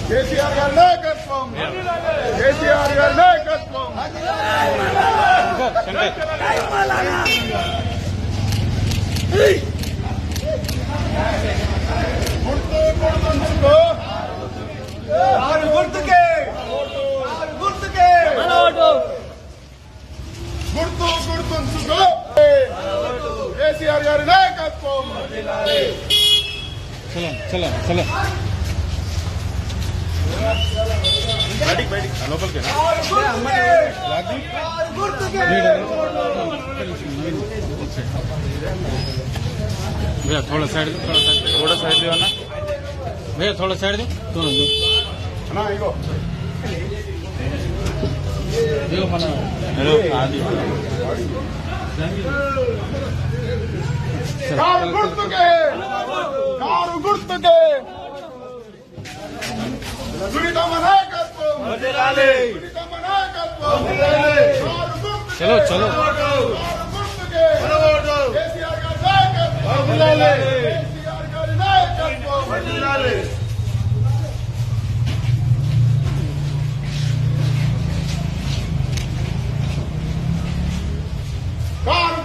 కేసీఆర్ గారి నాయకత్వం, కేసీఆర్ గారి నాయకత్వం. గుర్తుకే గుర్తుంచుకో కేసీఆర్ గారి నాయకత్వం. भैया थोड़ा साइड दो ना भैया थोड़ा साइड दो दोनों दो మన కారు గుర్తుకే సునీతమ్మ నాయకత్వం, సునీతమ్మ నాయకత్వం. చలో చలో కేసీఆర్ గారి నాయకత్వం, కేసీఆర్ గారి నాయకత్వం. కారు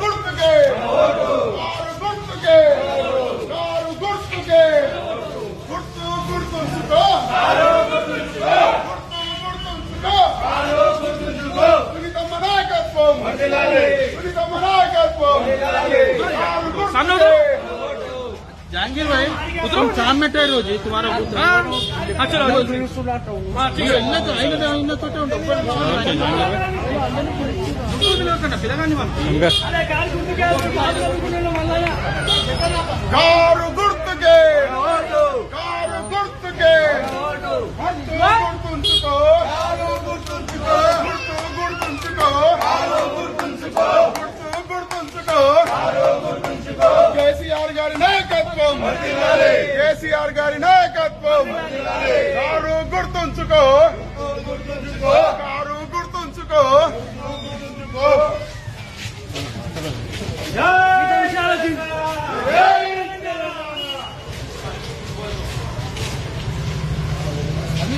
గుర్తుకే, గుర్తుంచుకో సునీతమ్మ నాయకత్వం, సునీతమ్మ నాయకత్వం. जहांगीर भाई उतरो शाम में टहरो जी तुम्हारा चलो కారు గుర్తుకే, గుర్తుంచుకో కేసీఆర్ గారి నాయకత్వం, కేసీఆర్ గారి నాయకత్వం. కారు గుర్తుంచుకో, కారు గుర్తుంచుకో.